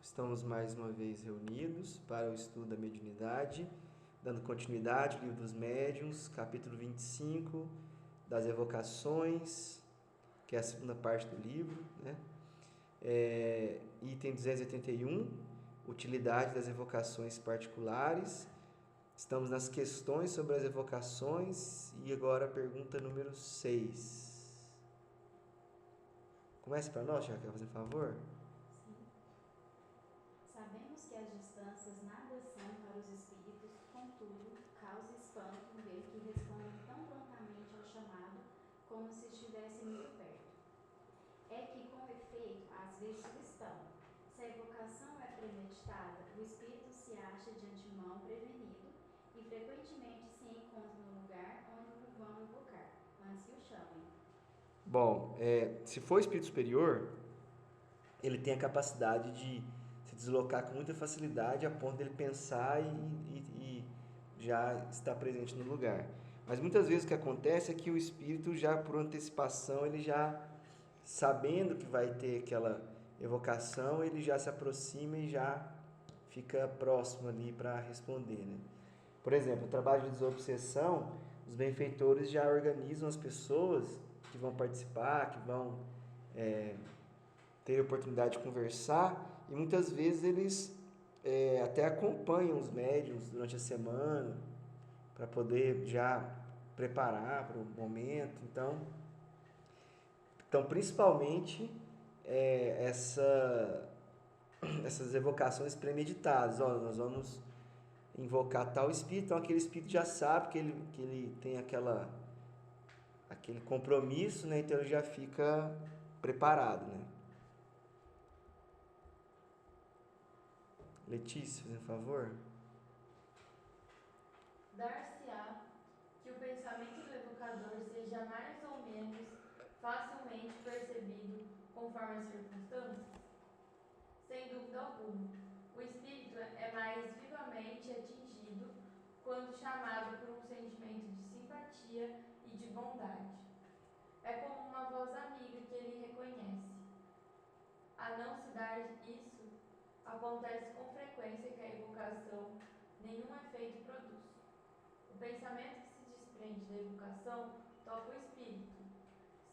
Estamos mais uma vez reunidos para o estudo da mediunidade, dando continuidade ao Livro dos Médiuns, capítulo 25, das evocações, que é a segunda parte do livro, né? Item 281, utilidade das evocações particulares. Estamos nas questões sobre as evocações e agora a pergunta número 6. Comece para nós, Tiago, quer fazer um favor? Sabemos que as distâncias nada são para os espíritos, contudo, causa espanto ver que respondem tão prontamente ao chamado como se estivessem muito perto. É que, com efeito, às vezes o estão. Se a evocação é premeditada, o espírito se acha de antemão prevenido e frequentemente se encontra no lugar onde o vão invocar, antes que o chamem. Bom, se for espírito superior, ele tem a capacidade de se deslocar com muita facilidade a ponto dele pensar e já estar presente no lugar. Mas muitas vezes o que acontece é que o espírito já por antecipação, ele já sabendo que vai ter aquela evocação, ele já se aproxima e já fica próximo ali para responder, né? Por exemplo, o trabalho de desobsessão, os benfeitores já organizam as pessoas que vão participar, que vão ter a oportunidade de conversar e muitas vezes eles até acompanham os médiums durante a semana para poder já preparar para o momento. Então principalmente essas evocações premeditadas. Ó, nós vamos invocar tal espírito, então aquele espírito já sabe que ele tem aquele compromisso, né? Então ele já fica preparado, né? Letícia, por favor. Dar-se-á que o pensamento do evocador seja mais ou menos facilmente percebido conforme as circunstâncias? Sem dúvida alguma, o espírito é mais vivamente atingido quando chamado por um sentimento de simpatia e de bondade. É como uma voz amiga que ele reconhece. A não se dar isso, acontece com frequência que a evocação nenhum efeito produz. O pensamento que se desprende da evocação toca o espírito.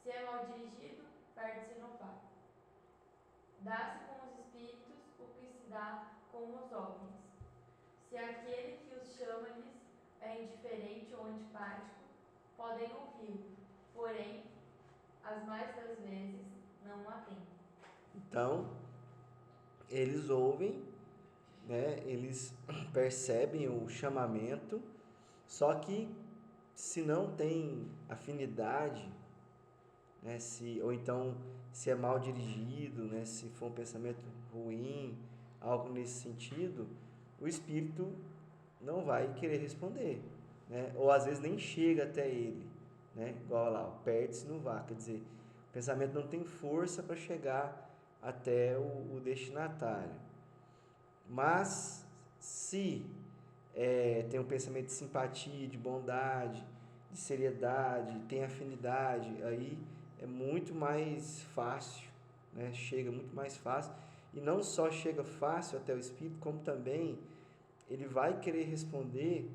Se é mal dirigido, perde-se no vácuo. Dá-se com os espíritos o que se dá com os homens. Se aquele que os chama-lhes é indiferente ou antipático, podem ouvi-lo, porém, as mais das vezes, não o atendem. Então, eles ouvem, né? Eles percebem o chamamento, só que se não tem afinidade, né? Ou então se é mal dirigido, né? Se for um pensamento ruim, algo nesse sentido, o espírito não vai querer responder, né? Ou às vezes nem chega até ele, né? Igual lá, perde-se no vácuo, quer dizer, o pensamento não tem força para chegar até o destinatário. Mas se tem um pensamento de simpatia, de bondade, de seriedade, tem afinidade, aí é muito mais fácil, né? Chega muito mais fácil. E não só chega fácil até o espírito, como também ele vai querer responder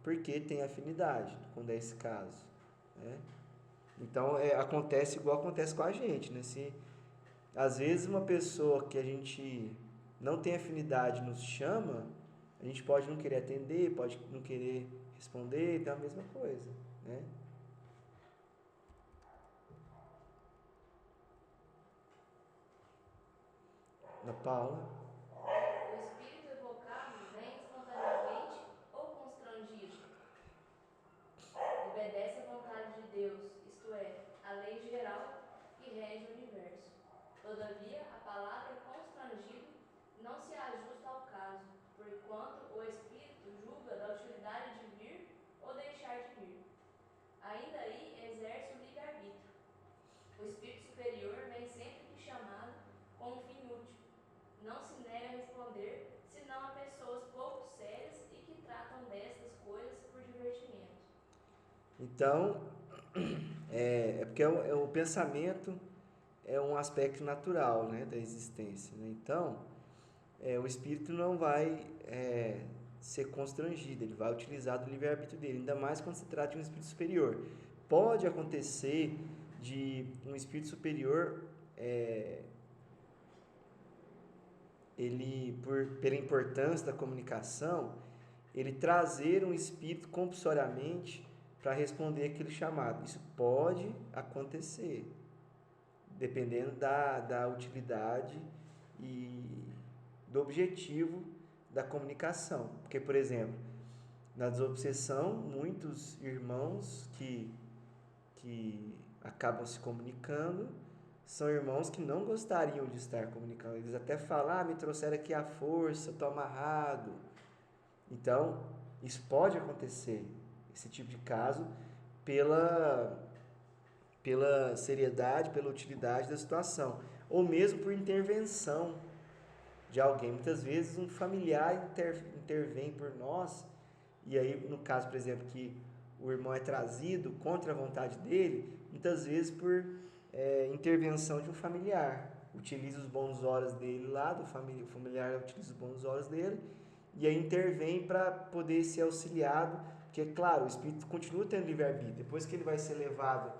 porque tem afinidade, quando é esse caso, né? Então acontece igual acontece com a gente, né? Se às vezes uma pessoa que a gente não tem afinidade nos chama, a gente pode não querer atender, pode não querer responder, então é a mesma coisa, né? Na Paula. O espírito evocado vem espontaneamente ou constrangido? Obedece à vontade de Deus, isto é, à lei geral que rege o universo. Todavia, a palavra constrangido não se ajusta ao caso, porquanto o espírito julga da utilidade de vir ou deixar de vir. Ainda aí exerce o livre-arbítrio. O espírito superior vem sempre que chamado com um fim útil. Não se nega a responder, senão a pessoas pouco sérias e que tratam destas coisas por divertimento. Então, porque o pensamento é um aspecto natural, né, da existência, né? Então, o espírito não vai ser constrangido, ele vai utilizar do livre-arbítrio dele, ainda mais quando se trata de um espírito superior. Pode acontecer de um espírito superior, ele, pela importância da comunicação, ele trazer um espírito compulsoriamente para responder aquele chamado. Isso pode acontecer, dependendo da utilidade e do objetivo da comunicação. Porque, por exemplo, na desobsessão, muitos irmãos que acabam se comunicando são irmãos que não gostariam de estar comunicando. Eles até falam, me trouxeram aqui à força, estou amarrado. Então, isso pode acontecer, esse tipo de caso, pela seriedade, pela utilidade da situação, ou mesmo por intervenção de alguém. Muitas vezes um familiar intervém por nós, e aí no caso, por exemplo, que o irmão é trazido contra a vontade dele, muitas vezes por intervenção de um familiar, utiliza os bons olhos dele lá, o familiar utiliza os bons olhos dele, e aí intervém para poder ser auxiliado, porque, claro, o espírito continua tendo livre-arbítrio. Depois que ele vai ser levado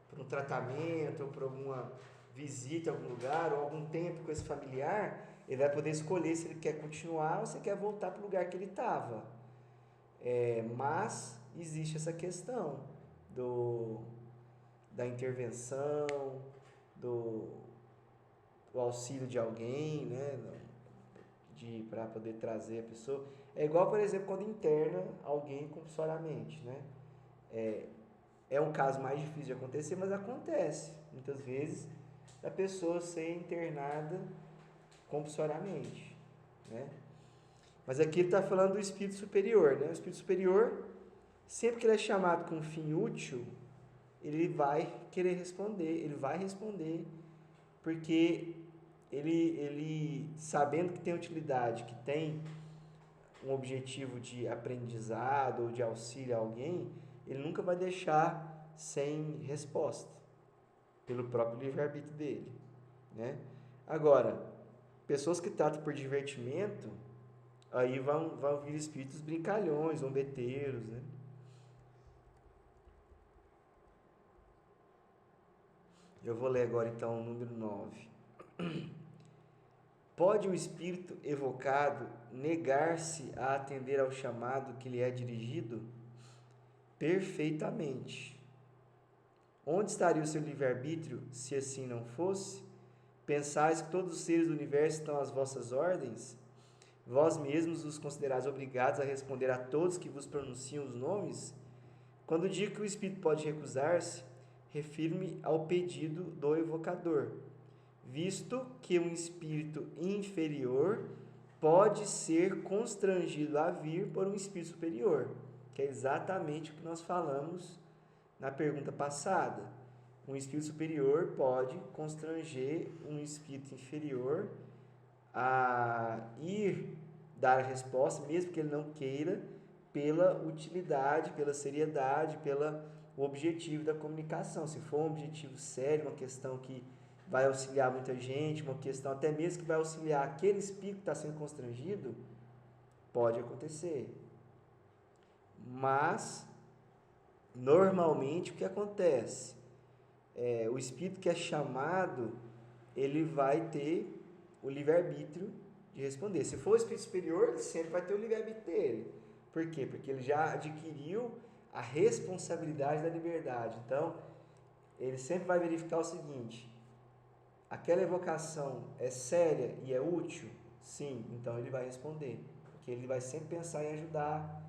para um tratamento, ou para alguma visita a algum lugar, ou algum tempo com esse familiar, ele vai poder escolher se ele quer continuar ou se quer voltar para o lugar que ele estava. Mas existe essa questão da intervenção, do auxílio de alguém, né, para poder trazer a pessoa. É igual, por exemplo, quando interna alguém compulsoriamente, né? É um caso mais difícil de acontecer, mas acontece muitas vezes a pessoa ser internada compulsoriamente, né? Mas aqui ele está falando do espírito superior, né? O espírito superior, sempre que ele é chamado com um fim útil, ele vai querer responder, ele vai responder, porque ele sabendo que tem utilidade, que tem um objetivo de aprendizado ou de auxílio a alguém, ele nunca vai deixar sem resposta, pelo próprio livre-arbítrio dele, né? Agora, pessoas que tratam por divertimento, aí vão vir espíritos brincalhões, zombeteiros, né? Eu vou ler agora então o número 9. Pode o espírito evocado negar-se a atender ao chamado que lhe é dirigido? Perfeitamente. Onde estaria o seu livre-arbítrio se assim não fosse? Pensais que todos os seres do universo estão às vossas ordens? Vós mesmos os considerais obrigados a responder a todos que vos pronunciam os nomes? Quando digo que o espírito pode recusar-se, refiro-me ao pedido do evocador, visto que um espírito inferior pode ser constrangido a vir por um espírito superior, que é exatamente o que nós falamos na pergunta passada. Um espírito superior pode constranger um espírito inferior a ir dar a resposta, mesmo que ele não queira, pela utilidade, pela seriedade, pelo objetivo da comunicação. Se for um objetivo sério, uma questão que vai auxiliar muita gente, uma questão até mesmo que vai auxiliar aquele espírito que está sendo constrangido, pode acontecer. Mas, normalmente, o que acontece? O espírito que é chamado, ele vai ter o livre-arbítrio de responder. Se for o espírito superior, ele sempre vai ter o livre-arbítrio dele. Por quê? Porque ele já adquiriu a responsabilidade da liberdade. Então, ele sempre vai verificar o seguinte: aquela evocação é séria e é útil? Sim, então ele vai responder. Porque ele vai sempre pensar em ajudar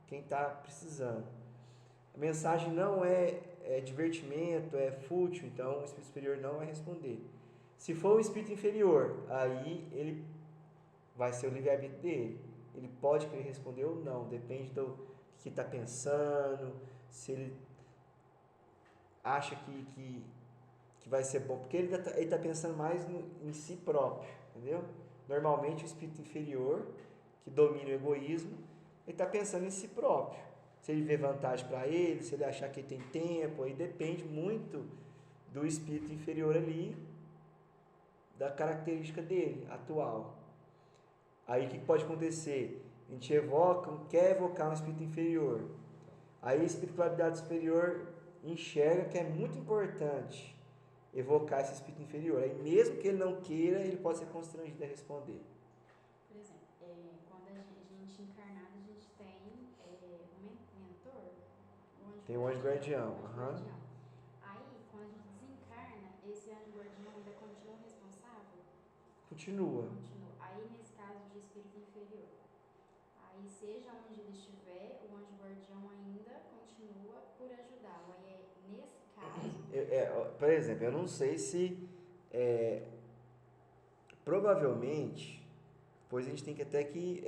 quem está precisando. A mensagem não é divertimento, é fútil, então o espírito superior não vai responder. Se for um espírito inferior, aí ele vai ser o livre-arbítrio dele. Ele pode querer responder ou não, depende do que está pensando, se ele acha que vai ser bom, porque ele está pensando mais em si próprio, entendeu? Normalmente o espírito inferior, que domina o egoísmo, ele está pensando em si próprio. Se ele vê vantagem para ele, se ele achar que ele tem tempo, aí depende muito do espírito inferior ali, da característica dele, atual. Aí o que pode acontecer? A gente quer evocar um espírito inferior. Aí a espiritualidade superior enxerga que é muito importante evocar esse espírito inferior. Aí mesmo que ele não queira, ele pode ser constrangido a responder. Por exemplo, quando a gente encarnado, a gente tem um mentor, Tem um anjo guardião. um anjo Aham. guardião. Aí, quando a gente desencarna, esse anjo guardião ainda continua responsável? Continua. Continua. Aí, nesse caso de espírito inferior, aí seja onde ele estiver, o anjo guardião ainda continua por ajudá-lo. Aí nesse caso. Por exemplo, eu não sei se provavelmente, pois a gente tem que até que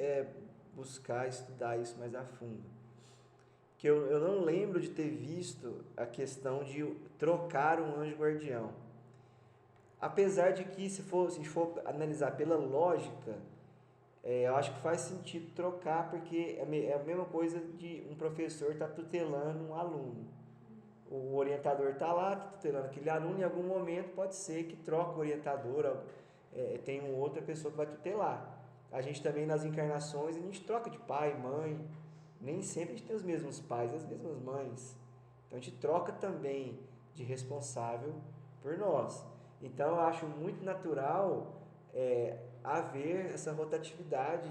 buscar estudar isso mais a fundo. Que eu não lembro de ter visto a questão de trocar um anjo guardião. Apesar de que, se a gente for analisar pela lógica, eu acho que faz sentido trocar, porque é a mesma coisa de um professor estar tutelando um aluno. O orientador está lá, tá tutelando aquele aluno, em algum momento pode ser que troque o orientador, tem uma outra pessoa que vai tutelar. A gente também, nas encarnações, a gente troca de pai, mãe, nem sempre a gente tem os mesmos pais, as mesmas mães. Então a gente troca também de responsável por nós. Então eu acho muito natural haver essa rotatividade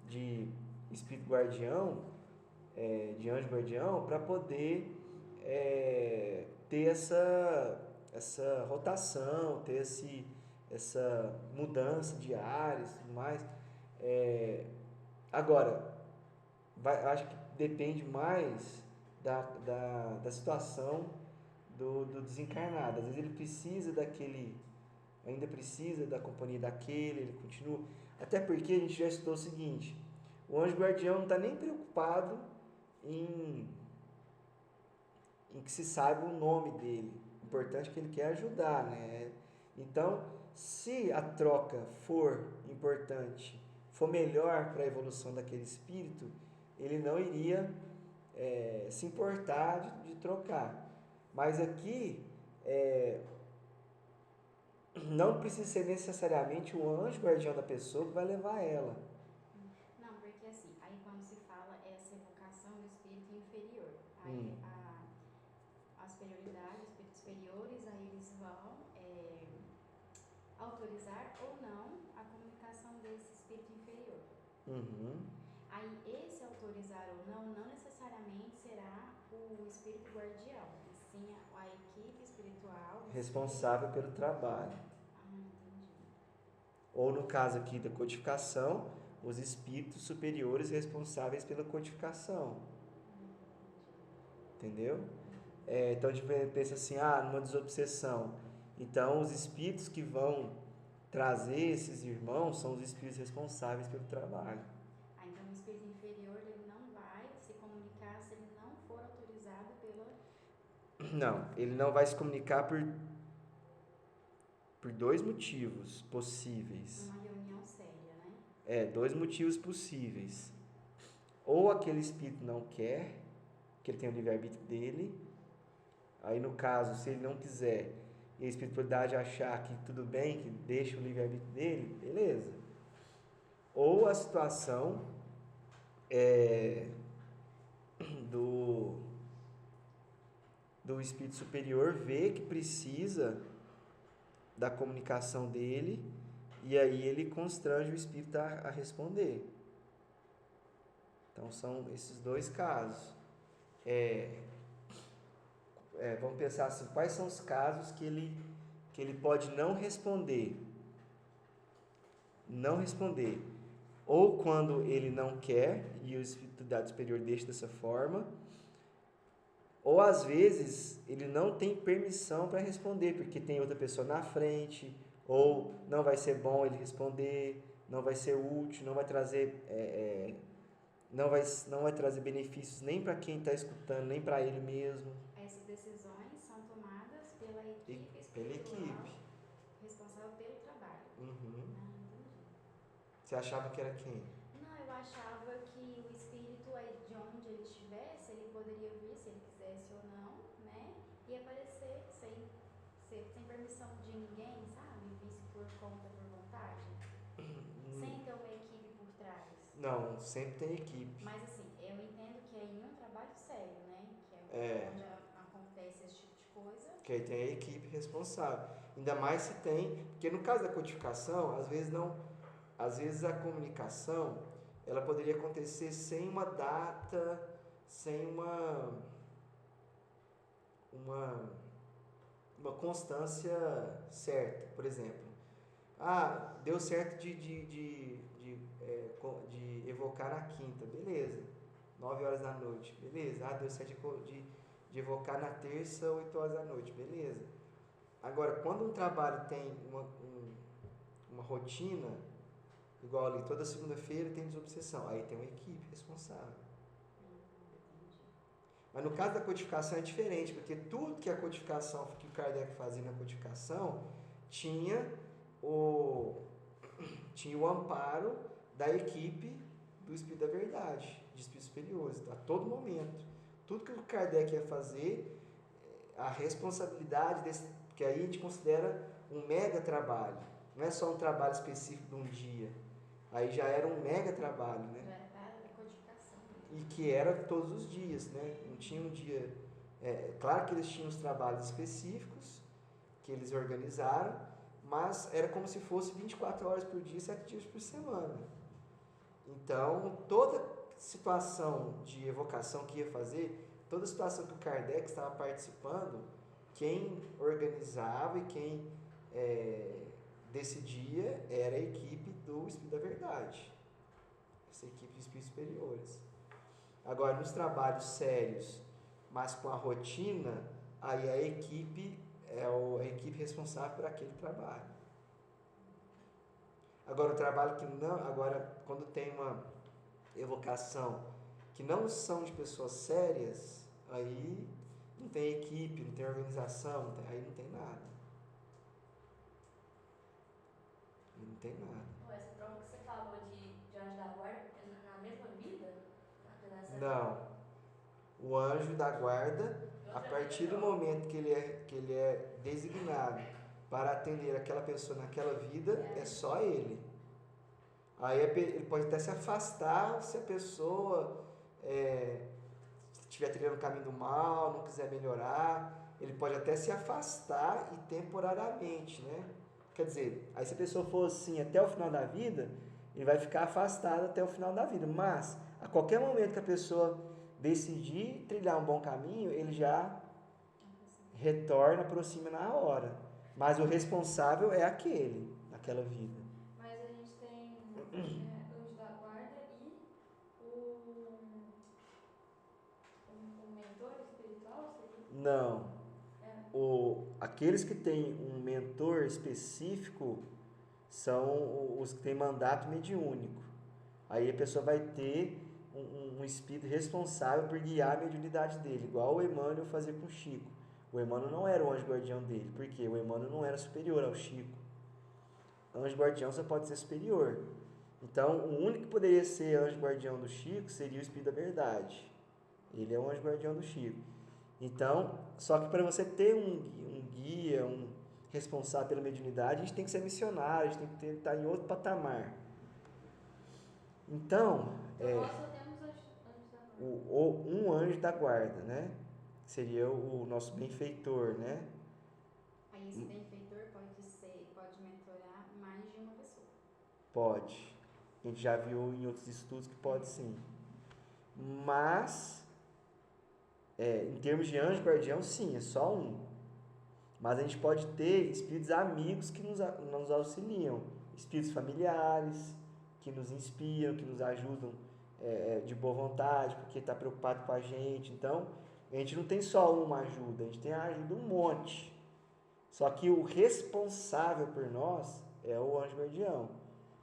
de espírito guardião, de anjo guardião, para poder ter essa rotação, ter essa mudança de áreas e tudo mais. Agora, acho que depende mais da situação do desencarnado. Às vezes ele precisa ainda precisa da companhia daquele, ele continua. Até porque a gente já estudou o seguinte: o anjo guardião não está nem preocupado em que se saiba o nome dele. O importante é que ele quer ajudar, né? Então, se a troca for importante, for melhor para a evolução daquele espírito, ele não iria se importar de trocar. Mas aqui, não precisa ser necessariamente o anjo guardião da pessoa que vai levar ela. Não, porque assim, aí quando se fala essa evocação do espírito inferior, aí a superioridade, os espíritos superiores, aí eles vão autorizar ou não a comunicação desse espírito inferior. Uhum. Aí esse autorizar ou não necessariamente será o espírito guardião, e sim a equipe espiritual Responsável pelo trabalho. Entendi. Ou no caso aqui da codificação, os espíritos superiores responsáveis pela codificação. Entendeu? Então a gente pensa assim, numa desobsessão. Então os espíritos que vão trazer esses irmãos são os espíritos responsáveis pelo trabalho. Então o espírito inferior ele não vai se comunicar se ele não for autorizado pela... Não, ele não vai se comunicar por dois motivos possíveis. Uma reunião séria, né? Dois motivos possíveis. Ou aquele espírito não quer, que ele tem o livre-arbítrio dele. Aí no caso, se ele não quiser e a espiritualidade achar que tudo bem, que deixa o livre-arbítrio dele, beleza. Ou a situação do espírito superior ver que precisa da comunicação dele e aí ele constrange o espírito a responder. Então são esses dois casos. Vamos pensar assim, quais são os casos que ele pode não responder? Não responder. Ou quando ele não quer e o espiritualidade superior deixa dessa forma, ou às vezes ele não tem permissão para responder, porque tem outra pessoa na frente, ou não vai ser bom ele responder, não vai ser útil, não vai trazer não vai trazer benefícios nem para quem está escutando, nem para ele mesmo. Essas decisões são tomadas pela equipe Pela espiritual equipe. responsável pelo trabalho. Uhum. Entendi. Você achava que era quem? Não, eu achava que o espírito, de onde ele estivesse, ele poderia vir, se ele quisesse ou não, né? E aparecer sem permissão de ninguém, sabe? Visse por conta, por vontade. Sem ter uma equipe Não, sempre tem equipe. Mas assim, eu entendo que é em um trabalho sério, né? Que é onde acontece esse tipo de coisa. Que aí tem a equipe responsável. Ainda mais se tem, porque no caso da codificação, às vezes a comunicação, ela poderia acontecer sem uma data, sem uma constância certa. Por exemplo, deu certo de evocar na quinta, beleza, 9 horas da noite, beleza. Deu certo de evocar na terça, 8 horas da noite, beleza. Agora, quando um trabalho tem uma rotina, igual ali, toda segunda-feira tem desobsessão, aí tem uma equipe responsável. Entendi. Mas no caso da codificação é diferente, porque tudo que a codificação, que o Kardec fazia na codificação, tinha o amparo da equipe do Espírito da Verdade, de Espíritos Superiores, a todo momento. Tudo que o Kardec ia fazer, a responsabilidade desse, que aí a gente considera um mega trabalho, não é só um trabalho específico de um dia, aí já era um mega trabalho, né? Já era para a codificação. E que era todos os dias, né? Não tinha um dia. Claro que eles tinham os trabalhos específicos que eles organizaram, mas era como se fosse 24 horas por dia, 7 dias por semana. Então, toda situação de evocação que ia fazer, toda situação que o Kardec estava participando, quem organizava e quem decidia era a equipe do Espírito da Verdade, essa equipe de Espíritos Superiores. Agora, nos trabalhos sérios, mas com a rotina, aí a equipe é a equipe responsável por aquele trabalho. Agora, o trabalho que não... Agora, quando tem uma evocação que não são de pessoas sérias, aí não tem equipe, não tem organização, aí não tem nada. Não tem nada. Essa prova que você falou de anjo da guarda é na mesma vida? Não. O anjo da guarda, a partir do momento que ele é designado para atender aquela pessoa naquela vida, é só ele. Aí ele pode até se afastar se a pessoa estiver trilhando o caminho do mal, não quiser melhorar, ele pode até se afastar e temporariamente, né? Quer dizer, aí se a pessoa for assim até o final da vida, ele vai ficar afastado até o final da vida, mas a qualquer momento que a pessoa decidir trilhar um bom caminho, ele já retorna, aproxima na hora. Mas o responsável é aquele, naquela vida. Mas a gente tem anjo da guarda e o mentor espiritual, seria? Não. Aqueles que têm um mentor específico são os que têm mandato mediúnico. Aí a pessoa vai ter um espírito responsável por guiar a mediunidade dele, igual o Emmanuel fazia com o Chico. O Emmanuel não era o anjo guardião dele, porque o Emmanuel não era superior ao Chico. O anjo guardião só pode ser superior. Então, o único que poderia ser anjo guardião do Chico seria o Espírito da Verdade. Ele é o anjo guardião do Chico. Então, só que para você ter um guia, um responsável pela mediunidade, a gente tem que ser missionário, a gente tem que estar em outro patamar. Então, nós só temos anjos da guarda. um anjo da guarda, né? Seria o nosso benfeitor, né? Aí esse benfeitor pode mentorar mais de uma pessoa. Pode. A gente já viu em outros estudos que pode sim. Mas, em termos de anjo guardião, sim, é só um. Mas a gente pode ter espíritos amigos que nos auxiliam. Espíritos familiares, que nos inspiram, que nos ajudam de boa vontade, porque está preocupado com a gente. Então, a gente não tem só uma ajuda, a gente tem a ajuda um monte. Só que o responsável por nós é o anjo guardião.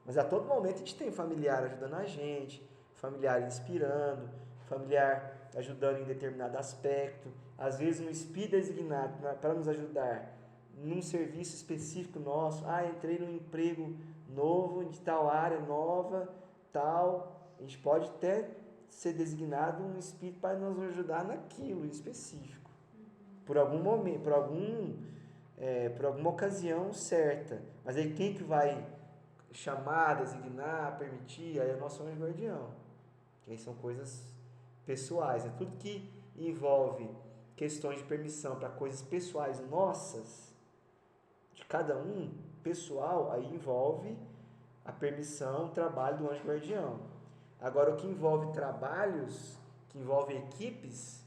Mas a todo momento a gente tem familiar ajudando a gente, familiar inspirando, familiar ajudando em determinado aspecto. Às vezes um espírito designado para nos ajudar num serviço específico nosso. Entrei num emprego novo, de tal área nova, tal. A gente pode até ser designado um espírito para nos ajudar naquilo em específico. Por algum momento, por alguma ocasião certa. Mas aí quem que vai chamar, designar, permitir, aí é o nosso anjo guardião. Que aí são coisas pessoais. É tudo que envolve questões de permissão para coisas pessoais nossas, de cada um, pessoal, aí envolve a permissão, o trabalho do anjo guardião. Agora, o que envolve trabalhos, que envolve equipes,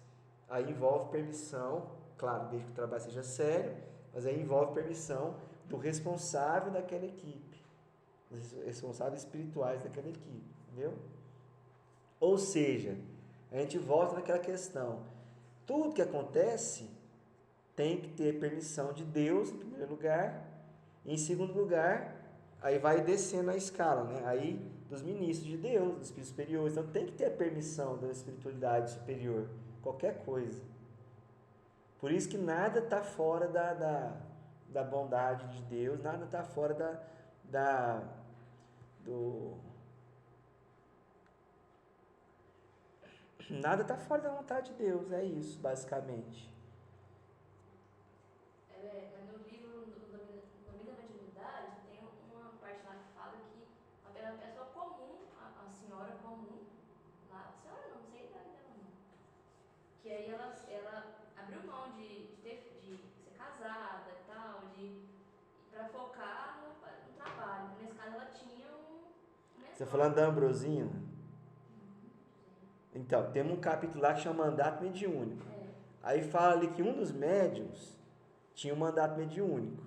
aí envolve permissão, claro, desde que o trabalho seja sério, mas aí envolve permissão do responsável daquela equipe, dos responsáveis espirituais daquela equipe, entendeu? Ou seja, a gente volta naquela questão, tudo que acontece tem que ter permissão de Deus, em primeiro lugar, e em segundo lugar, aí vai descendo a escala, né? Aí dos ministros de Deus, dos espíritos superiores, então tem que ter a permissão da espiritualidade superior, qualquer coisa. Por isso que nada está fora da bondade de Deus, nada está fora nada está fora da vontade de Deus, é isso, basicamente. No livro Domínio da Mediunidade, tem uma parte lá que fala que a pessoa comum, a senhora comum, lá, senhora não sei a idade dela não, que aí ela abriu mão de ser casada e tal, para focar no trabalho. Nesse caso, ela tinha um Você mentor. falando da Ambrosina? Então, temos um capítulo lá que chama Mandato Mediúnico. Aí fala ali que um dos médiuns tinha um mandato mediúnico.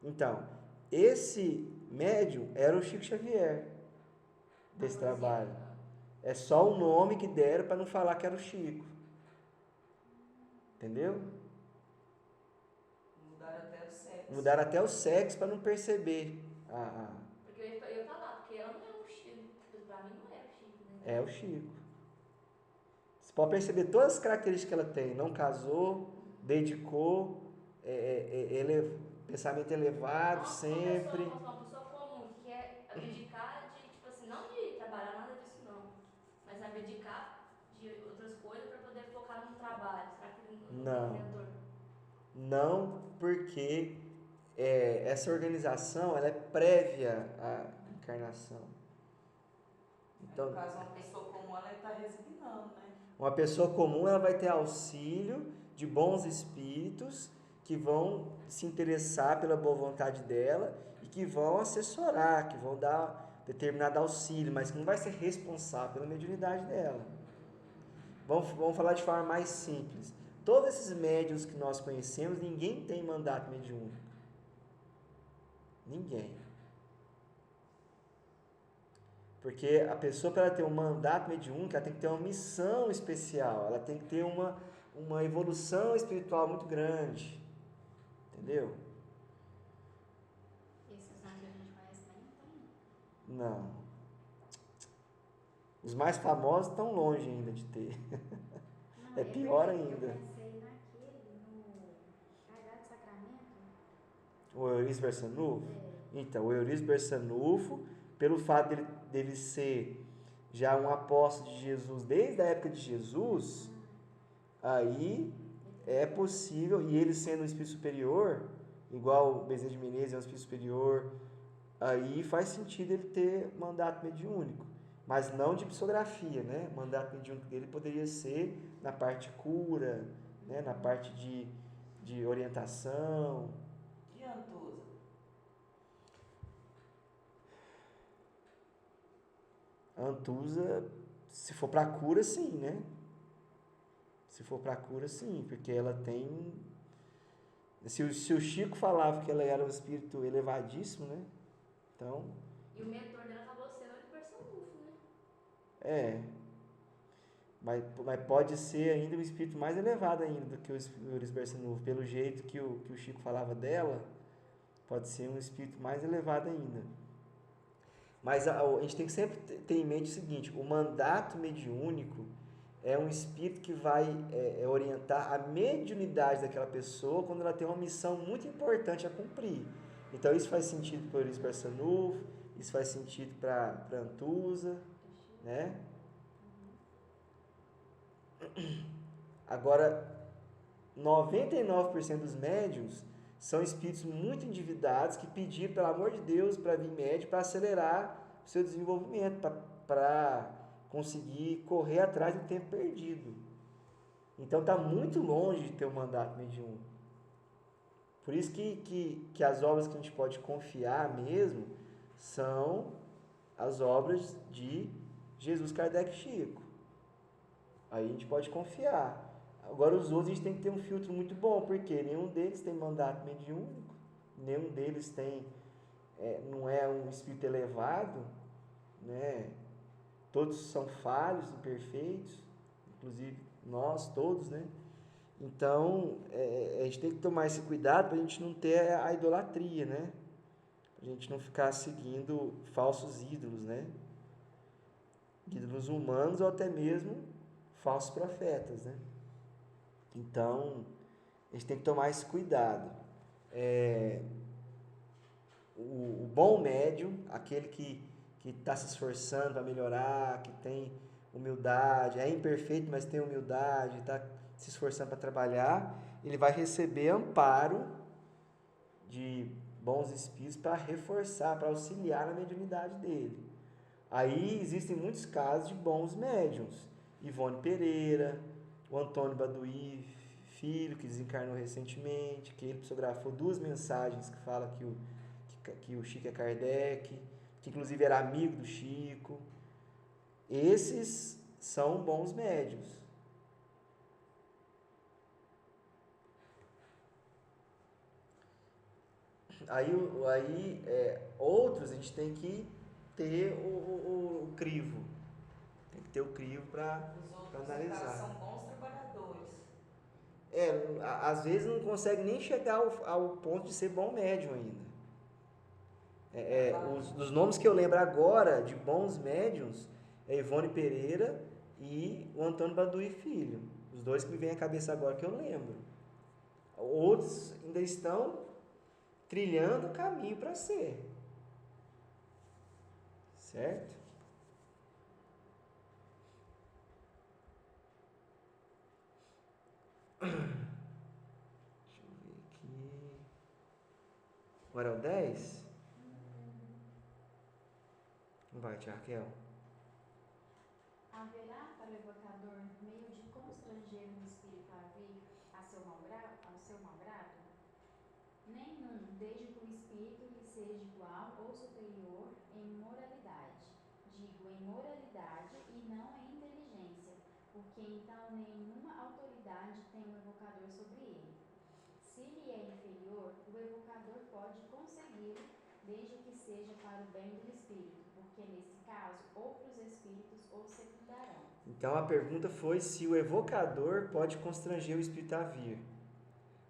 Então, esse médium era o Chico Xavier desse trabalho. É só o nome que deram para não falar que era o Chico. Entendeu? Mudaram até o sexo para não perceber. Porque eu ia falar, porque ela não é o Chico. Pra mim não era o Chico, né? É o Chico. Você pode perceber todas as características que ela tem. Não casou, dedicou, pensamento elevado, sempre. Uma pessoa comum que quer abdicar de, tipo assim, não de trabalhar nada disso não, mas abdicar de outras coisas para poder focar no trabalho. Será que ele não tem um mentor? Não, porque essa organização ela é prévia à encarnação. Então, no caso, uma pessoa comum, ela está resignando, né? Uma pessoa comum ela vai ter auxílio de bons espíritos que vão se interessar pela boa vontade dela e que vão assessorar, que vão dar determinado auxílio, mas que não vai ser responsável pela mediunidade dela. Vamos falar de forma mais simples. Todos esses médiuns que nós conhecemos, ninguém tem mandato mediúnico. Ninguém. Porque a pessoa, para ela ter um mandato mediúnico, ela tem que ter uma missão especial, ela tem que ter uma evolução espiritual muito grande. Entendeu? Esses nomes que a gente conhece nem tem. Não. Os mais famosos estão longe ainda de ter. Não, É pior porque ainda. Eu pensei naquele, no Cardápio Sacramento. O Eurício Barçanufo? Então, o Eurício Barçanufo, pelo fato dele ser já um apóstolo de Jesus desde a época de Jesus, aí é possível, e ele sendo um espírito superior, igual o Bezerra de Menezes é um espírito superior, aí faz sentido ele ter mandato mediúnico, mas não de psicografia, né? O mandato mediúnico dele poderia ser na parte de cura, né? Na parte de orientação. E Antusa? Antusa, se for para cura, sim, né? Se for para cura, sim, porque ela tem... Se o Chico falava que ela era um espírito elevadíssimo, né? Então... E o mentor dela acabou sendo o Barçanufo, né? É. Mas pode ser ainda um espírito mais elevado ainda do que o Eurício Barçanufo. Pelo jeito que o Chico falava dela, pode ser um espírito mais elevado ainda. Mas a gente tem que sempre ter em mente o seguinte, o mandato mediúnico é um espírito que vai orientar a mediunidade daquela pessoa quando ela tem uma missão muito importante a cumprir. Então isso faz sentido para o Eurício Barçanufo, isso faz sentido para Antusa, né? Agora, 99% dos médiuns são espíritos muito endividados que pediram, pelo amor de Deus, para vir médio, para acelerar o seu desenvolvimento, para conseguir correr atrás do tempo perdido. Então está muito longe de ter um mandato mediúnico. Por isso que as obras que a gente pode confiar mesmo são as obras de Jesus, Kardec e Chico. Aí a gente pode confiar. Agora os outros a gente tem que ter um filtro muito bom, porque nenhum deles tem mandato mediúnico, nenhum deles tem, não é um espírito elevado, né? Todos são falhos, imperfeitos, inclusive nós todos, né? Então, a gente tem que tomar esse cuidado para a gente não ter a idolatria, né? A gente não ficar seguindo falsos ídolos, né? Ídolos humanos ou até mesmo falsos profetas, né? Então, a gente tem que tomar esse cuidado. O bom médium, aquele que está se esforçando para melhorar, que tem humildade, é imperfeito, mas tem humildade, está se esforçando para trabalhar, ele vai receber amparo de bons espíritos para reforçar, para auxiliar na mediunidade dele. Aí existem muitos casos de bons médiums. Ivone Pereira, o Antônio Baduí Filho, que desencarnou recentemente, que ele psicografou 2 mensagens que fala que o Chico é Kardec, que inclusive era amigo do Chico. Esses são bons médiuns. Outros a gente tem que ter o crivo. Tem que ter o crivo para analisar. Os são bons trabalhadores. Às vezes não consegue nem chegar ao ponto de ser bom médium ainda. Os nomes que eu lembro agora de bons médiums é Ivone Pereira e o Antônio Baduí Filho. Os 2 que me vêm à cabeça agora que eu lembro. Outros ainda estão trilhando o caminho para ser. Certo? Deixa eu ver aqui. Agora é o 10? Vai, tia Raquel. Haverá para o evocador meio de constranger um espírito a vir ao seu malgrado? Nenhum, desde que o espírito lhe seja igual ou superior em moralidade. Digo em moralidade e não em inteligência, porque então nenhuma autoridade tem um evocador sobre ele. Se lhe é inferior, o evocador pode consegui-lo, desde que seja para o bem do espírito, porque nesse caso outros espíritos o secundarão. Então a pergunta foi se o evocador pode constranger o espírito a vir.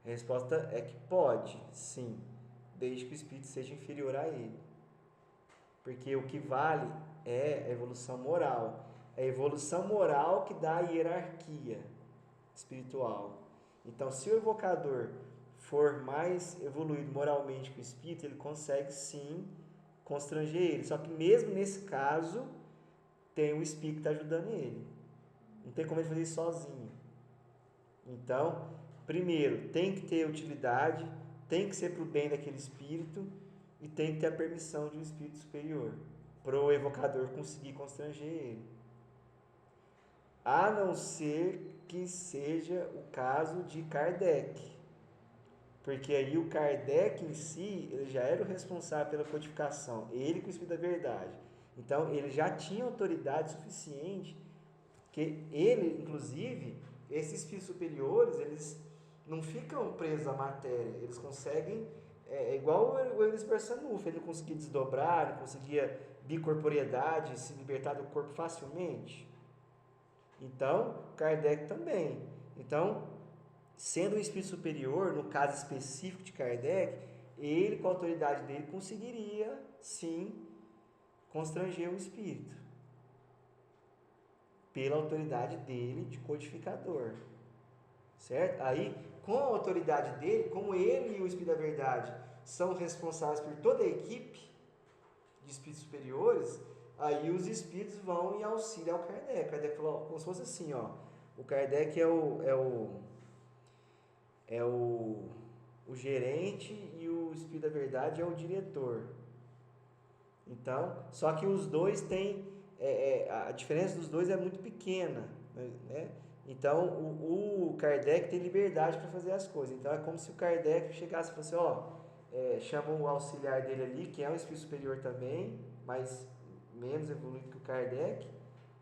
A resposta é que pode, sim, desde que o espírito seja inferior a ele. Porque o que vale é a evolução moral. É a evolução moral que dá a hierarquia espiritual. Então, se o evocador for mais evoluído moralmente que o espírito, ele consegue sim constranger ele. Só que mesmo nesse caso, tem um espírito que está ajudando ele. Não tem como ele fazer isso sozinho. Então, primeiro, tem que ter utilidade, tem que ser para o bem daquele espírito e tem que ter a permissão de um espírito superior para o evocador conseguir constranger ele. A não ser que seja o caso de Kardec. Porque aí o Kardec em si, ele já era o responsável pela codificação, ele com o Espírito da Verdade. Então, ele já tinha autoridade suficiente, que ele, inclusive, esses espíritos superiores, eles não ficam presos à matéria, eles conseguem, igual o Eurípides Barçanufo, ele não conseguia desdobrar, não conseguia bicorporeidade, se libertar do corpo facilmente. Então, Kardec também. Então, sendo um espírito superior, no caso específico de Kardec, ele, com a autoridade dele, conseguiria, sim, constranger o espírito. Pela autoridade dele de codificador. Certo? Aí, com a autoridade dele, como ele e o Espírito da Verdade são responsáveis por toda a equipe de espíritos superiores, aí os espíritos vão em auxílio ao Kardec. O Kardec falou como se fosse assim, ó. O Kardec é o o gerente e o Espírito da Verdade é o diretor. Então, só que os dois têm, a diferença dos dois é muito pequena, né? Então, o Kardec tem liberdade para fazer as coisas. Então, é como se o Kardec chegasse e falasse, chama o auxiliar dele ali, que é um espírito superior também, mas menos evoluído que o Kardec,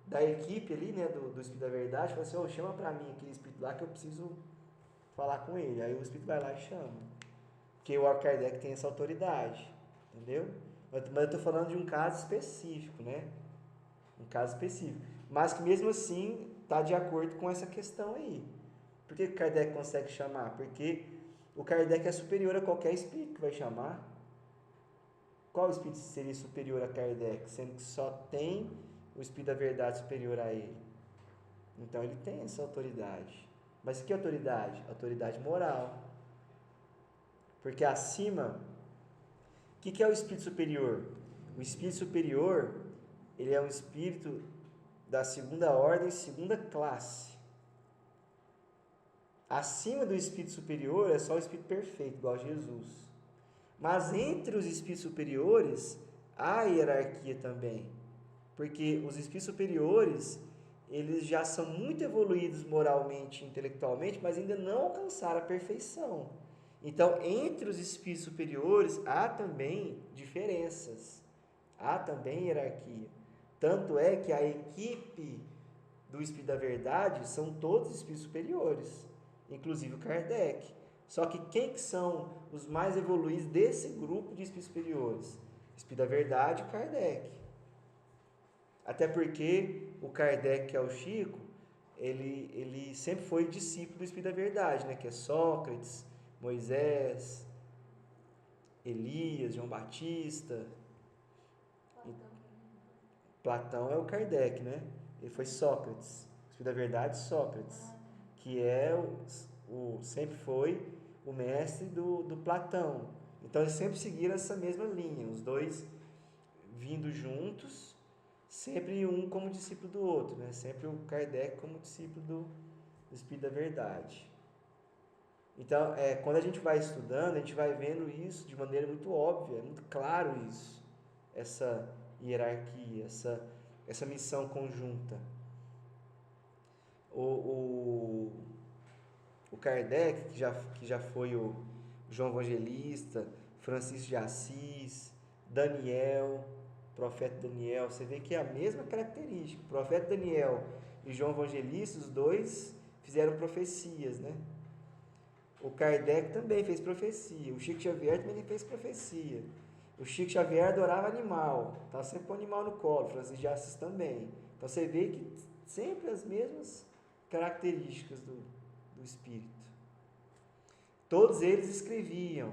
da equipe ali, né, do Espírito da Verdade, fala assim, chama para mim aquele espírito lá que eu preciso falar com ele. Aí o espírito vai lá e chama. Porque o Allan Kardec tem essa autoridade, entendeu? Mas eu estou falando de um caso específico, né? Um caso específico. Mas que mesmo assim está de acordo com essa questão aí. Por que o Kardec consegue chamar? Porque o Kardec é superior a qualquer espírito que vai chamar. Qual espírito seria superior a Kardec? Sendo que só tem o Espírito da Verdade superior a ele. Então ele tem essa autoridade. Mas que autoridade? Autoridade moral. Porque acima, o que é o Espírito superior? O Espírito superior, ele é um espírito da segunda ordem, segunda classe. Acima do Espírito superior é só o Espírito perfeito, igual a Jesus. Mas entre os Espíritos superiores, há hierarquia também. Porque os Espíritos superiores, eles já são muito evoluídos moralmente e intelectualmente, mas ainda não alcançaram a perfeição. Então, entre os Espíritos superiores, há também diferenças. Há também hierarquia. Tanto é que a equipe do Espírito da Verdade são todos Espíritos superiores, inclusive o Kardec. Só que quem que são os mais evoluídos desse grupo de Espíritos superiores? Espírito da Verdade e Kardec. Até porque o Kardec, que é o Chico, ele sempre foi discípulo do Espírito da Verdade, né? Que é Sócrates, Moisés, Elias, João Batista. Platão é o Kardec, né? Ele foi Sócrates. O Espírito da Verdade, Sócrates. Que é sempre foi o mestre do Platão. Então eles sempre seguiram essa mesma linha, os dois vindo juntos, sempre um como discípulo do outro, né? Sempre o Kardec como discípulo do Espírito da Verdade. Então, quando a gente vai estudando, a gente vai vendo isso de maneira muito óbvia, muito claro isso, essa hierarquia, essa missão conjunta. O Kardec, que já foi o João Evangelista, Francisco de Assis, Daniel, profeta Daniel, você vê que é a mesma característica. O profeta Daniel e João Evangelista, os dois fizeram profecias, né? O Kardec também fez profecia, o Chico Xavier também fez profecia. O Chico Xavier adorava animal, estava sempre com o animal no colo, Francisco de Assis também. Então você vê que sempre as mesmas características do espírito. Todos eles escreviam.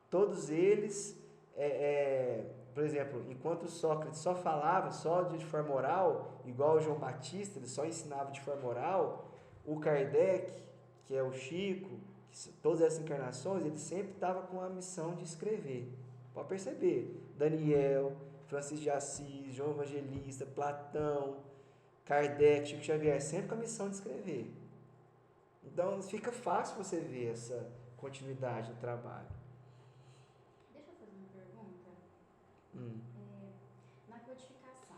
Todos eles, por exemplo, enquanto Sócrates só falava só de forma oral, igual o João Batista, ele só ensinava de forma oral, o Kardec, que é o Chico, todas essas encarnações, ele sempre estava com a missão de escrever. Pode perceber. Daniel, Francisco de Assis, João Evangelista, Platão, Kardec, Chico Xavier, sempre com a missão de escrever. Então fica fácil você ver essa continuidade do trabalho. Deixa eu fazer uma pergunta. Na codificação,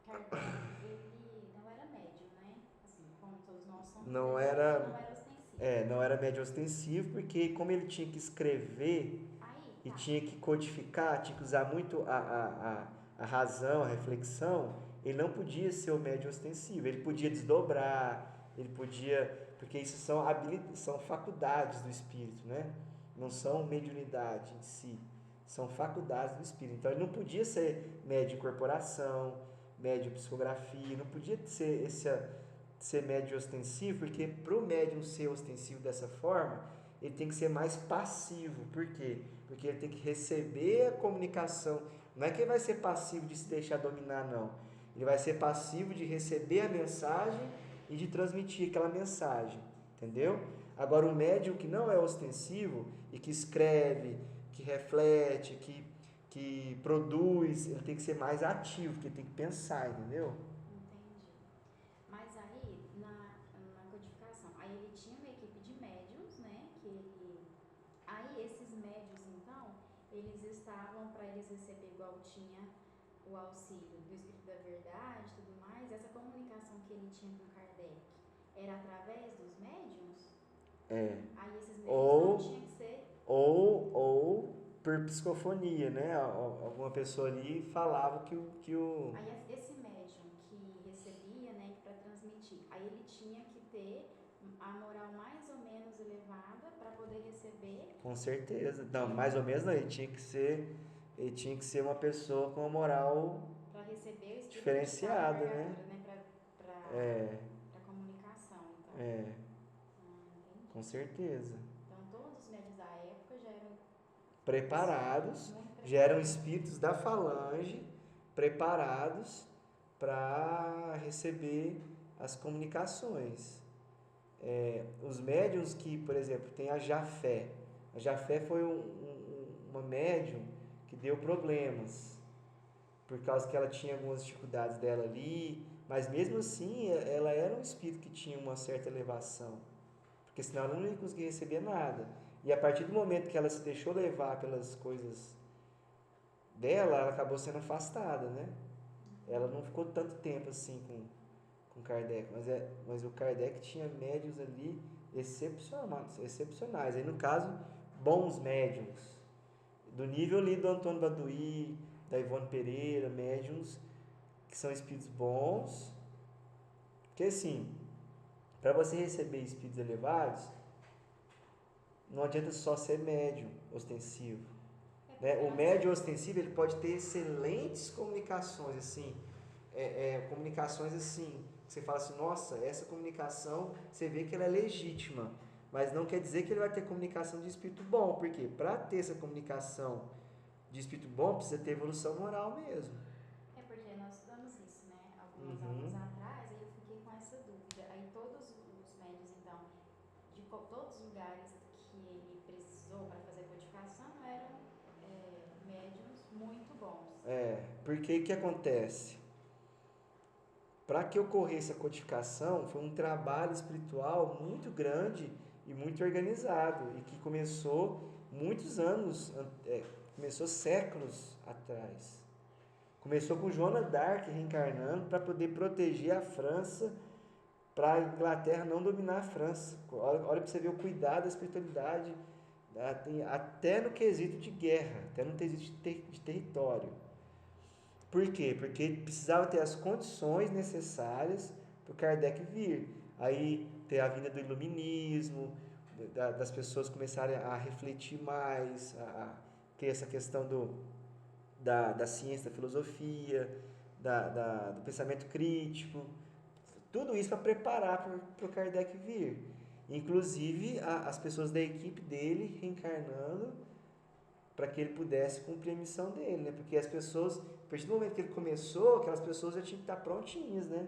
Kardec, ele não era médium, né? Assim, como todos nós somos, Não ele era não era ostensivo. Não era médium ostensivo, porque como ele tinha que escrever e tinha que codificar, tinha que usar muito a razão, a reflexão, ele não podia ser o médium ostensivo. Ele podia desdobrar, ele podia... Porque isso são faculdades do espírito, né? Não são mediunidade em si, são faculdades do espírito. Então ele não podia ser médium incorporação, médium psicografia, não podia ser médium ostensivo, porque para o médium ser ostensivo dessa forma, ele tem que ser mais passivo. Por quê? Porque ele tem que receber a comunicação. Não é que ele vai ser passivo de se deixar dominar, não. Ele vai ser passivo de receber a mensagem e de transmitir aquela mensagem, entendeu? Agora, o médium que não é ostensivo e que escreve, que reflete, que produz, ele tem que ser mais ativo, porque ele tem que pensar, entendeu? Entendi. Mas aí, na codificação, aí ele tinha uma equipe de médiums, né, eles receber igual tinha o auxílio do Espírito da Verdade e tudo mais, essa comunicação que ele tinha com Kardec era através dos médiums? É. Aí esses médiums Ou- não tinham que ser... Ou por psicofonia, né? Alguma pessoa ali falava que o Aí esse médium que recebia, né, para transmitir, aí ele tinha que ter a moral mais ou menos elevada para poder receber. com certeza. Não, mais ou menos não, ele tinha que ser uma pessoa com uma moral Para receber o espírito diferenciada, de né? Para É, comunicação, então. Entendi. com certeza. Então todos os médios da época já eram Preparados, muito já eram preparados. espíritos da falange, preparados para receber as comunicações. Os médiums que, por exemplo, tem a Jafé. A Jafé foi uma médium que deu problemas, por causa que ela tinha algumas dificuldades dela ali, mas mesmo assim ela era um espírito que tinha uma certa elevação, porque senão ela não ia conseguir receber nada. E a partir do momento que ela se deixou levar pelas coisas dela, ela acabou sendo afastada, né? Ela não ficou tanto tempo assim com Kardec, mas o Kardec tinha médiums ali excepcionais. Aí no caso, bons médiums, do nível ali do Antônio Baduí, da Ivone Pereira, médiums que são espíritos bons, porque assim, para você receber espíritos elevados, não adianta só ser médium ostensivo, né? O médium ostensivo ele pode ter excelentes comunicações, assim, comunicações assim, que você fala assim, nossa, essa comunicação, você vê que ela é legítima, mas não quer dizer que ele vai ter comunicação de espírito bom, porque para ter essa comunicação de espírito bom, precisa ter evolução moral mesmo. É porque nós estudamos isso, né? Alguns Uhum. anos atrás, aí eu fiquei com essa dúvida. Aí todos os médios, então, de todos os lugares que ele precisou para fazer a codificação eram médiums muito bons. Porque o que acontece? Para que ocorresse a codificação, foi um trabalho espiritual muito grande e muito organizado, e que começou muitos anos, começou séculos atrás. Começou com Joana d'Arc reencarnando para poder proteger a França, para a Inglaterra não dominar a França. Olha para você ver o cuidado da espiritualidade, até no quesito de guerra, até no quesito de território. Por quê? Porque precisava ter as condições necessárias para o Kardec vir. Aí ter a vinda do iluminismo, das pessoas começarem a refletir mais, a ter essa questão da ciência, da filosofia, do pensamento crítico. Tudo isso para preparar para o Kardec vir. Inclusive as pessoas da equipe dele reencarnando para que ele pudesse cumprir a missão dele, né? Porque as pessoas, a partir do momento que ele começou, aquelas pessoas já tinham que estar prontinhas, né?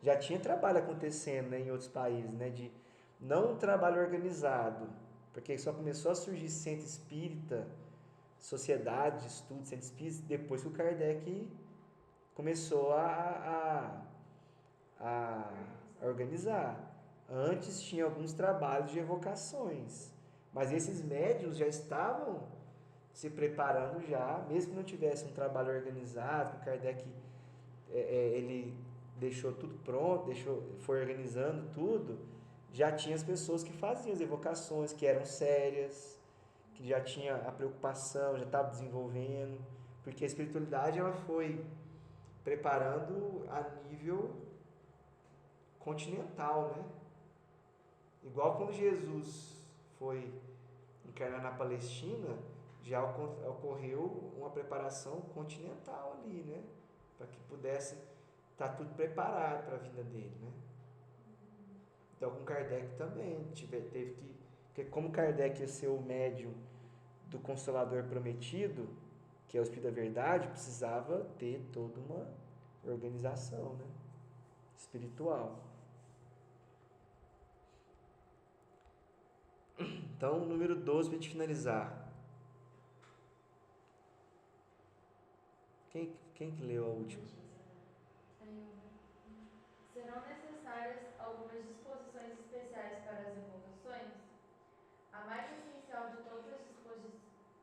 Já tinha trabalho acontecendo, né, em outros países, né? De não um trabalho organizado, porque só começou a surgir centro espírita, sociedade de estudo, centro espírita, depois que o Kardec começou a organizar. Antes tinha alguns trabalhos de evocações, mas esses médiuns já estavam se preparando já, mesmo que não tivesse um trabalho organizado, que o Kardec ele deixou tudo pronto, foi organizando tudo, já tinha as pessoas que faziam as evocações, que eram sérias, que já tinha a preocupação, já estava desenvolvendo, porque a espiritualidade ela foi preparando a nível continental, né? Igual quando Jesus foi encarnar na Palestina, já ocorreu uma preparação continental ali, né? Para que pudesse estar tudo preparado para a vinda dele, né? Então com Kardec também teve que, porque como Kardec ia ser o médium do Consolador Prometido, que é o Espírito da Verdade, precisava ter toda uma organização, né? Espiritual. Então, número 12 para a gente finalizar. Quem que leu a última? Serão necessárias algumas disposições especiais para as evocações? A mais essencial de todas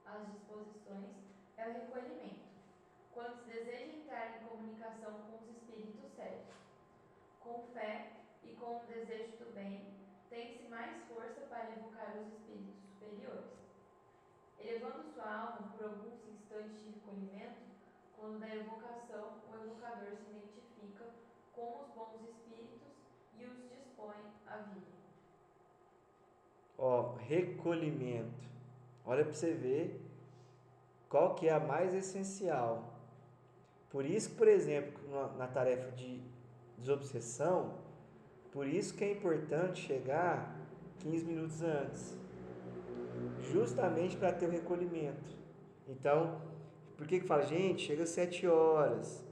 as disposições é o recolhimento, quando se deseja entrar em comunicação com os espíritos sérios. Com fé e com o desejo do bem, tem-se mais força para evocar os espíritos superiores. Elevando sua alma por alguns instantes de recolhimento, quando da evocação o evocador se identifica com os bons espíritos e os dispõe a virem. Ó, recolhimento. Olha para você ver qual que é a mais essencial. Por isso que, por exemplo, na tarefa de desobsessão, por isso que é importante chegar 15 minutos antes, justamente para ter o recolhimento. Então, por que fala, gente, chega às 7 horas?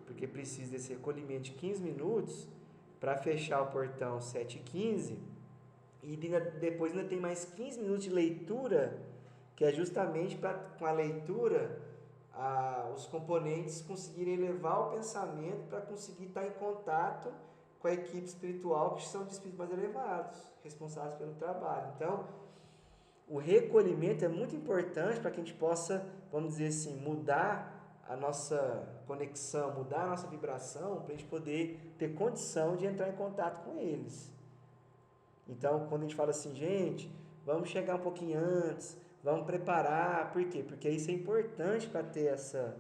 Porque precisa desse recolhimento de 15 minutos para fechar o portão 7h15 e depois ainda tem mais 15 minutos de leitura, que é justamente para, com a leitura, os componentes conseguirem elevar o pensamento para conseguir estar em contato com a equipe espiritual, que são de espíritos mais elevados, responsáveis pelo trabalho. Então, o recolhimento é muito importante para que a gente possa, vamos dizer assim, mudar a nossa conexão, mudar a nossa vibração, para a gente poder ter condição de entrar em contato com eles. Então, quando a gente fala assim, gente, vamos chegar um pouquinho antes, vamos preparar, por quê? Porque isso é importante para ter essa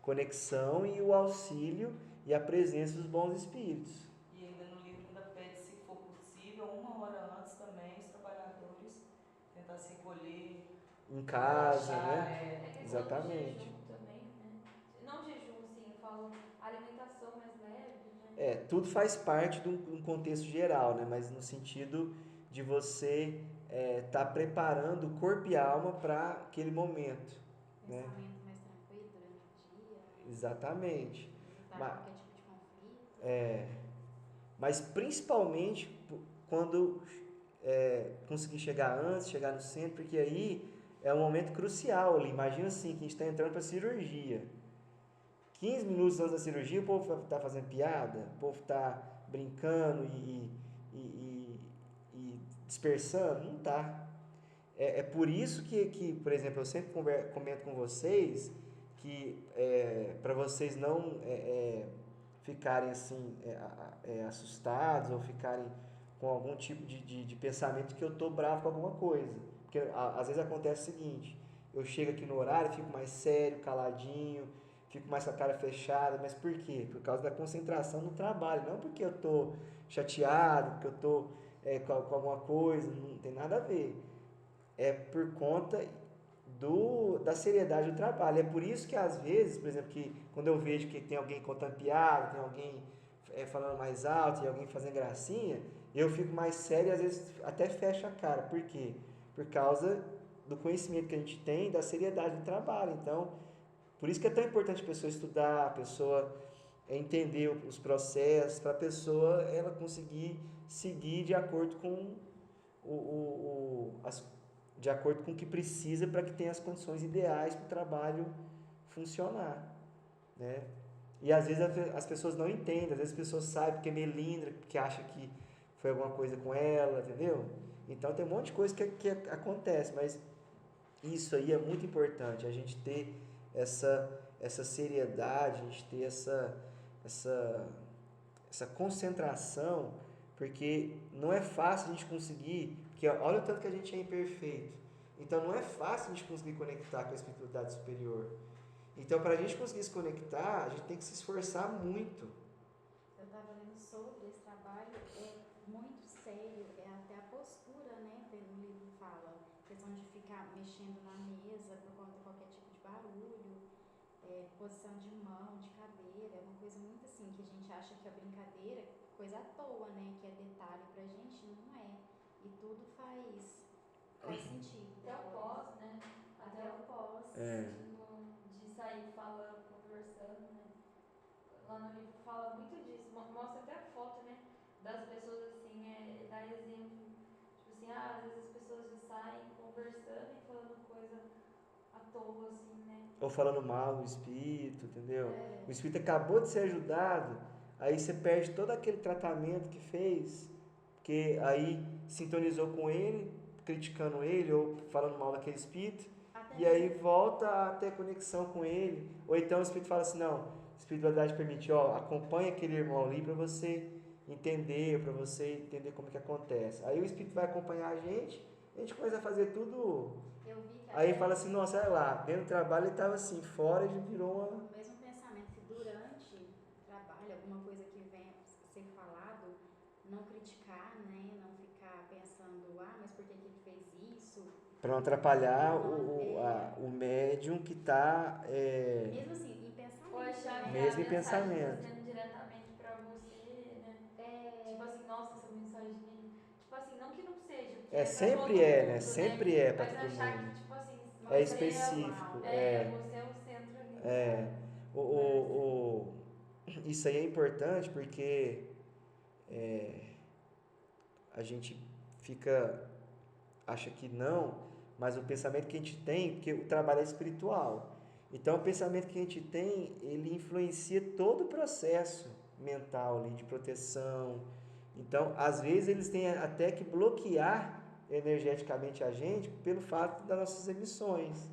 conexão e o auxílio e a presença dos bons espíritos. E ainda no livro ainda pede, se for possível, 1 hora antes também, os trabalhadores tentar se recolher Em casa, relaxar, né? É questão do Exatamente. jejum também, né? Não jejum, sim, eu falo alimentação mais leve, né? Tudo faz parte de um contexto geral, né? Mas no sentido de você estar preparando o corpo e a alma para aquele momento. Né? Pensamento mais tranquilo durante o dia, né? Exatamente. Evitar Mas, qualquer tipo de conflito. mas principalmente quando conseguir chegar antes, chegar no centro, porque aí é um momento crucial ali. Imagina assim, que a gente está entrando para a cirurgia. 15 minutos antes da cirurgia, o povo está fazendo piada, o povo está brincando e dispersando. Não está. É por isso que, por exemplo, eu sempre comento com vocês que para vocês não ficarem assim assustados ou ficarem com algum tipo de pensamento que eu tô bravo com alguma coisa. Porque às vezes acontece o seguinte, eu chego aqui no horário, fico mais sério, caladinho, fico mais com a cara fechada, mas por quê? Por causa da concentração no trabalho, não porque eu tô chateado, porque eu tô com alguma coisa, não tem nada a ver. É por conta da seriedade do trabalho. É por isso que às vezes, por exemplo, que quando eu vejo que tem alguém contando piada, tem alguém falando mais alto e alguém fazendo gracinha, eu fico mais sério e às vezes até fecho a cara. Por quê? Por causa do conhecimento que a gente tem, da seriedade do trabalho. Então, por isso que é tão importante a pessoa estudar, a pessoa entender os processos, para a pessoa ela conseguir seguir de acordo com de acordo com o que precisa para que tenha as condições ideais para o trabalho funcionar, né? E às vezes as pessoas não entendem, às vezes as pessoas sabem porque é melindra, porque acha que foi alguma coisa com ela, entendeu? Então tem um monte de coisa que acontece, mas isso aí é muito importante, a gente ter essa seriedade, a gente ter essa concentração, porque não é fácil a gente conseguir, porque olha o tanto que a gente é imperfeito. Então não é fácil a gente conseguir conectar com a espiritualidade superior. Então, para a gente conseguir se conectar, a gente tem que se esforçar muito. Eu estava lendo sobre esse trabalho, é muito sério, até a postura, né? Pelo livro fala, questão de ficar mexendo na mesa por conta de qualquer tipo de barulho, posição de mão, de cadeira, é uma coisa muito assim, que a gente acha que é brincadeira, coisa à toa, né? Que é detalhe pra gente, não é. E tudo faz sentido. Até o pós, né? Até o pós. De sair falando, conversando, né? Lá no livro fala muito disso, mostra até a foto, né? Das pessoas assim, dá exemplo, tipo assim, às vezes as pessoas já saem conversando e falando coisa à toa, assim, né? Ou falando mal do espírito, entendeu? O espírito acabou de ser ajudado, aí você perde todo aquele tratamento que fez, porque aí sintonizou com ele, criticando ele ou falando mal daquele espírito. e aí volta a ter conexão com ele. Ou então o Espírito fala assim, não, a espiritualidade permite, ó, acompanha aquele irmão ali para você entender como que acontece. Aí o Espírito vai acompanhar a gente começa a fazer tudo. Eu vi que Aí até fala assim, nossa, olha lá, dentro do trabalho ele estava assim, fora ele virou uma... o mesmo pensamento que durante o trabalho, alguma coisa que venha a ser falado, não criticar, né? Não ficar pensando, ah, mas por que que ele fez isso? Para não atrapalhar Não, o médium que está... mesmo assim, em pensamento, Ou achar que né? Mesmo a em mensagem pensamento. está sendo diretamente para você, né? Tipo assim, nossa, essa mensagem. Tipo assim, não que não seja, porque é para todo Sempre mundo, é, né? né? Sempre é para Mas todo achar mundo. que, tipo assim, É você específico, você é o centro ali, sabe? o, o, o- isso aí é importante porque a gente acha que não, mas o pensamento que a gente tem, porque o trabalho é espiritual. Então, o pensamento que a gente tem, ele influencia todo o processo mental ali de proteção. Então, às vezes eles têm até que bloquear energeticamente a gente pelo fato das nossas emissões.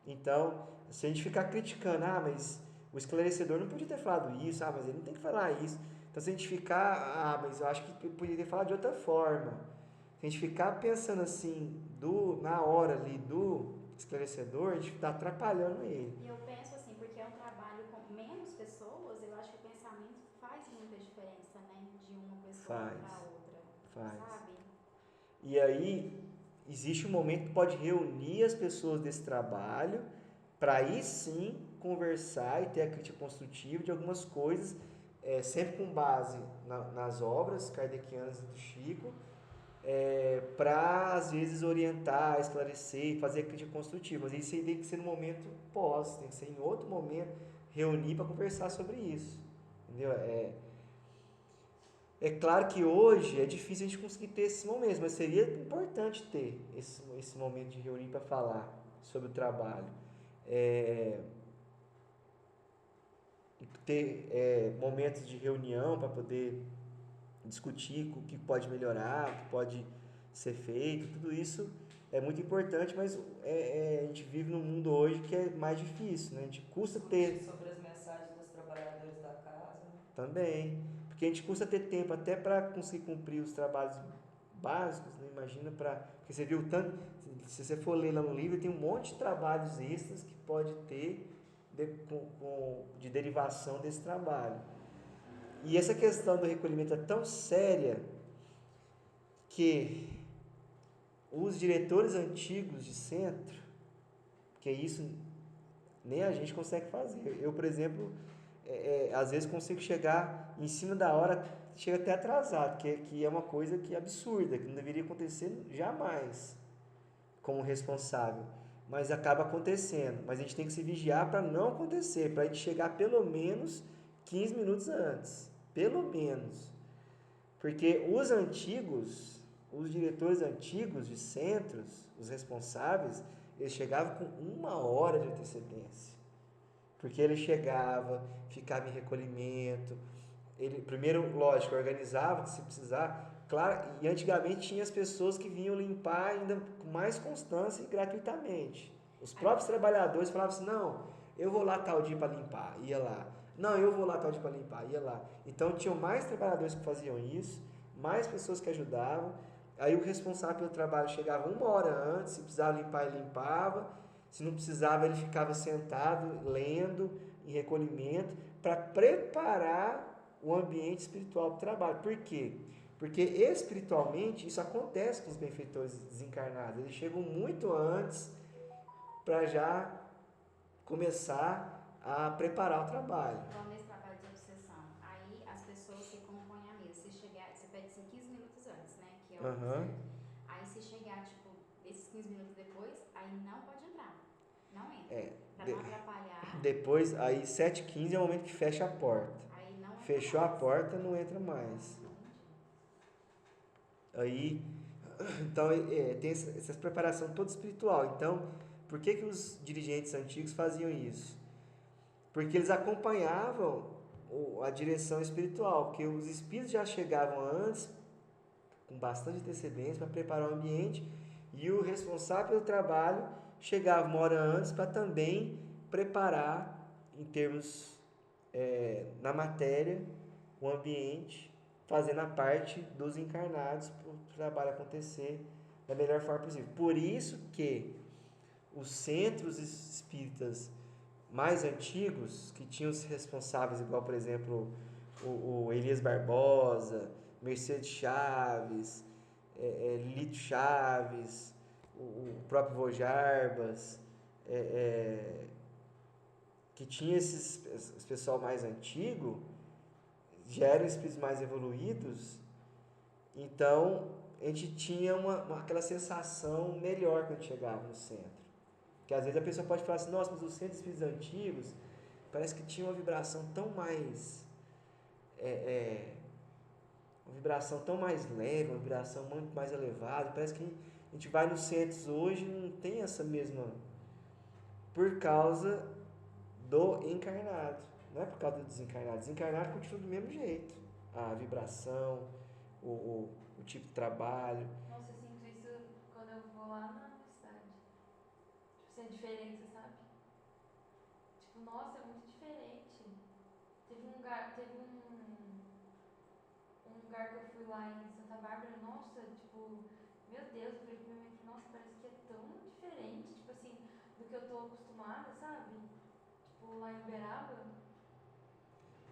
Então, se a gente ficar criticando, mas o esclarecedor não podia ter falado isso, mas ele não tem que falar isso. Então, se a gente ficar, mas eu acho que podia ter falado de outra forma. Se a gente ficar pensando assim, na hora ali do esclarecedor, a gente está atrapalhando ele. E eu penso assim, porque é um trabalho com menos pessoas, eu acho que o pensamento faz muita diferença, né? De uma pessoa Faz, para outra, faz. sabe? E aí, existe um momento que pode reunir as pessoas desse trabalho para aí sim conversar e ter a crítica construtiva de algumas coisas, sempre com base nas obras kardecianas do Chico, para às vezes orientar, esclarecer, fazer a crítica construtiva. Mas isso aí tem que ser no momento pós, tem que ser em outro momento, reunir para conversar sobre isso. Entendeu? É claro que hoje é difícil a gente conseguir ter esses momentos, mas seria importante ter esse momento de reunir para falar sobre o trabalho. Ter momentos de reunião para poder discutir o que pode melhorar, o que pode ser feito, tudo isso é muito importante, mas a gente vive num mundo hoje que é mais difícil, né? A gente custa ter sobre as mensagens dos trabalhadores da casa, né? também, porque a gente custa ter tempo até para conseguir cumprir os trabalhos básicos, né? Imagina porque você viu tanto, se você for ler lá no livro, tem um monte de trabalhos extras que pode ter de derivação desse trabalho. E essa questão do recolhimento é tão séria que os diretores antigos de centro, que isso nem a gente consegue fazer. Eu, por exemplo, às vezes consigo chegar em cima da hora, chega até atrasado, que é uma coisa que é absurda, que não deveria acontecer jamais como responsável. Mas acaba acontecendo. Mas a gente tem que se vigiar para não acontecer, para a gente chegar pelo menos 15 minutos antes. Pelo menos. Porque os diretores antigos de centros, os responsáveis, eles chegavam com 1 hora de antecedência. Porque ele chegava, ficava em recolhimento, ele primeiro, lógico, organizava se precisar. Claro, e antigamente tinha as pessoas que vinham limpar ainda com mais constância e gratuitamente. Os próprios trabalhadores falavam assim, não, eu vou lá tal dia para limpar, ia lá. Não, eu vou lá tal dia para limpar, ia lá. Então tinham mais trabalhadores que faziam isso, mais pessoas que ajudavam. Aí o responsável pelo trabalho chegava 1 hora antes, se precisava limpar, ele limpava. Se não precisava, ele ficava sentado, lendo, em recolhimento, para preparar o ambiente espiritual para o trabalho. Por quê? Porque espiritualmente isso acontece com os benfeitores desencarnados. Eles chegam muito antes para já começar a preparar o trabalho. Então, nesse trabalho de obsessão, aí as pessoas se compõem a mesa. Se chegar, você pede assim 15 minutos antes, né? Que é o certo. Aí se chegar, tipo, esses 15 minutos depois, aí não pode entrar. Não entra. Pra não atrapalhar. Depois, aí 7h15 é o momento que fecha a porta. Aí não entra Fechou mais. a porta, não entra mais. Aí, então, tem essa preparação toda espiritual. Então, por que os dirigentes antigos faziam isso? Porque eles acompanhavam a direção espiritual, porque os espíritos já chegavam antes, com bastante antecedência, para preparar o ambiente, e o responsável pelo trabalho chegava uma hora antes para também preparar, em termos na matéria, o ambiente, fazendo a parte dos encarnados para o trabalho acontecer da melhor forma possível. Por isso que os centros espíritas mais antigos, que tinham os responsáveis, igual, por exemplo, o Elias Barbosa, Mercedes Chaves, Lito Chaves, o próprio Vojarbas, que tinha esse pessoal mais antigo, já eram espíritos mais evoluídos, então a gente tinha aquela sensação melhor quando chegava no centro. Porque às vezes a pessoa pode falar assim, nossa, mas os centros espíritos antigos parece que tinha uma vibração tão mais uma vibração tão mais leve, uma vibração muito mais elevada. Parece que a gente vai nos centros hoje e não tem essa mesma, por causa do encarnado, não é por causa do desencarnado. Desencarnado continua do mesmo jeito, a vibração, o tipo de trabalho. Nossa, eu sinto isso quando eu vou lá na universidade. Tipo, assim, a diferença, sabe? Tipo, nossa, é muito diferente. Teve um lugar que eu fui lá em Santa Bárbara, nossa, tipo, meu Deus, eu falei pra minha mãe, nossa, parece que é tão diferente, tipo assim, do que eu tô acostumada, sabe? Tipo, lá em Uberaba.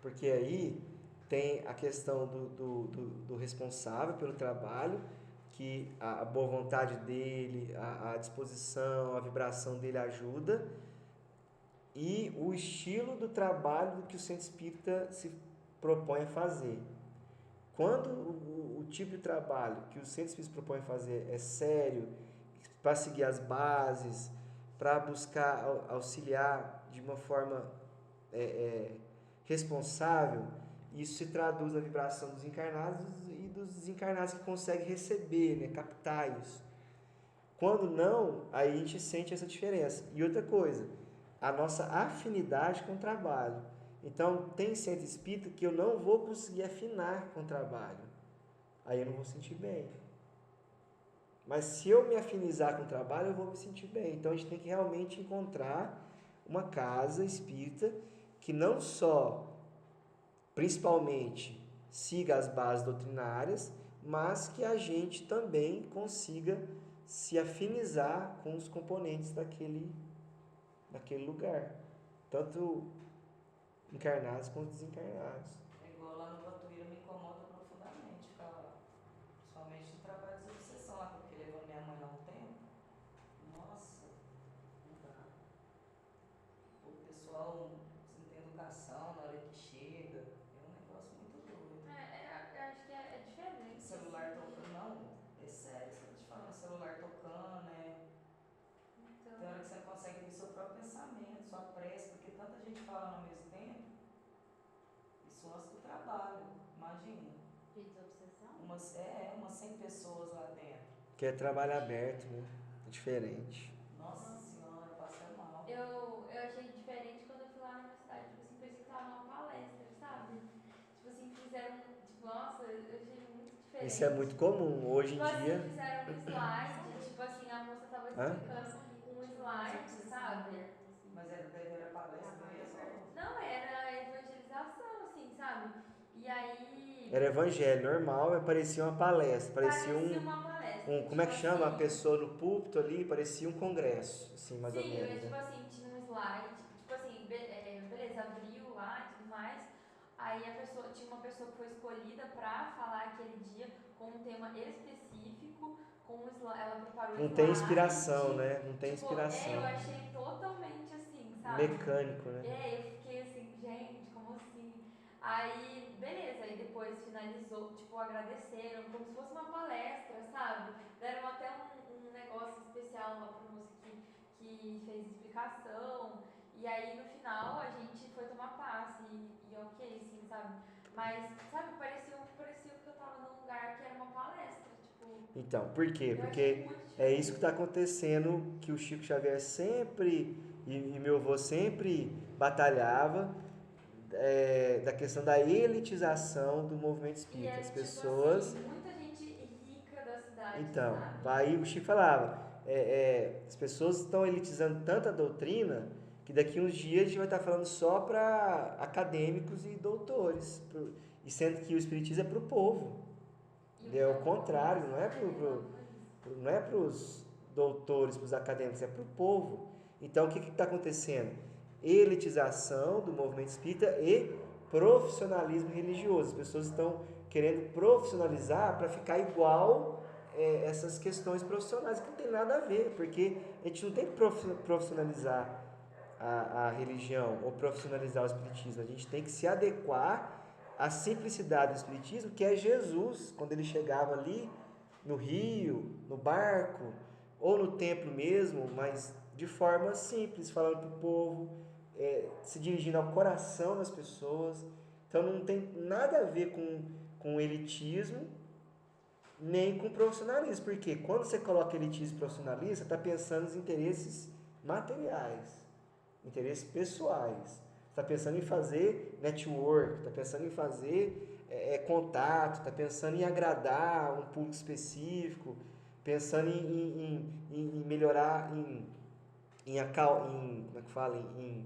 Porque aí tem a questão do responsável pelo trabalho, que a boa vontade dele, a disposição, a vibração dele ajuda, e o estilo do trabalho que o centro espírita se propõe a fazer. Quando o tipo de trabalho que o centro espírita se propõe a fazer é sério, para seguir as bases, para buscar auxiliar de uma forma responsável, isso se traduz na vibração dos encarnados e dos desencarnados que conseguem receber, né, captar isso. Quando não, aí a gente sente essa diferença. E outra coisa, a nossa afinidade com o trabalho. Então, tem centro espírita que eu não vou conseguir afinar com o trabalho. Aí eu não vou sentir bem. Mas se eu me afinizar com o trabalho, eu vou me sentir bem. Então, a gente tem que realmente encontrar uma casa espírita que não só, principalmente, siga as bases doutrinárias, mas que a gente também consiga se afinizar com os componentes daquele lugar. Tanto encarnados quanto desencarnados. É igual lá no Patuíra, me incomoda profundamente ficar lá. Principalmente no trabalho de obsessão lá, porque levou minha mãe lá um tempo. Nossa, não dá. O pessoal não tem educação na hora que chega. É um negócio muito doido. Eu acho que é diferente. Celular tocando, não, é sério, isso que eu tô te falando. Celular tocando, Então, tem hora que você não consegue ver seu próprio pensamento, sua pressa, porque tanta gente falando ao mesmo tempo. Isso antes do trabalho, imagina. De desobsessão? Umas 100 pessoas lá dentro. Que é trabalho aberto, né? É diferente. Nossa senhora, passa mal. eu achei diferente quando eu fui lá na universidade. Tipo assim, parecia que tava numa palestra, sabe? Tipo assim, fizeram. Tipo, nossa, eu achei muito diferente. Isso é muito comum hoje em Tipo dia. assim, fizeram um slide, tipo assim, a moça tava explicando um slide, sabe? Mas era palestra mesmo? Não, era evangelização, assim, sabe? E aí. Era evangelho normal, mas parecia uma palestra, parecia uma palestra. como é que tipo chama? assim, A pessoa no púlpito ali, parecia um congresso, assim, mais ou sim, menos, tipo né? assim, tinha um slide, tipo assim, beleza, abriu lá e tudo mais. Aí tinha uma pessoa que foi escolhida pra falar aquele dia com um tema específico, ela preparou Não slide. tem inspiração, né? Não tem Tipo, inspiração. eu achei totalmente assim, sabe? Mecânico, né? Eu fiquei assim, gente, como assim? Aí, beleza, aí depois finalizou, tipo, agradeceram, como se fosse uma palestra, sabe? Deram até um negócio especial lá pra moça que fez explicação. E aí, no final, a gente foi tomar passe e ok, assim, sabe? Mas, sabe, parecia que eu tava num lugar que era uma palestra, tipo... Então, por quê? Eu achei Porque muito é diferente. isso que está acontecendo, que o Chico Xavier sempre, e meu avô sempre batalhava, da questão da elitização do movimento E espírita. é As tipo pessoas... assim, muita gente rica da cidade, Então, sabe? aí o Chico falava, as pessoas estão elitizando tanta doutrina que daqui uns dias a gente vai estar falando só para acadêmicos e doutores, e sendo que o espiritismo é para o povo. É o contrário, não é para os doutores, para os acadêmicos, é para o povo. Então, o que está acontecendo? Elitização do movimento espírita e profissionalismo religioso. As pessoas estão querendo profissionalizar para ficar igual essas questões profissionais, que não tem nada a ver, porque a gente não tem que profissionalizar a religião ou profissionalizar o espiritismo. A gente tem que se adequar à simplicidade do espiritismo, que é Jesus, quando ele chegava ali no rio, no barco, ou no templo mesmo, mas de forma simples, falando para o povo, se dirigindo ao coração das pessoas. Então não tem nada a ver com elitismo, nem com profissionalismo, porque quando você coloca elitismo e profissionalismo, você está pensando nos interesses materiais, interesses pessoais. Está pensando em fazer network, está pensando em fazer contato, está pensando em agradar um público específico, pensando em melhorar, como é que fala, em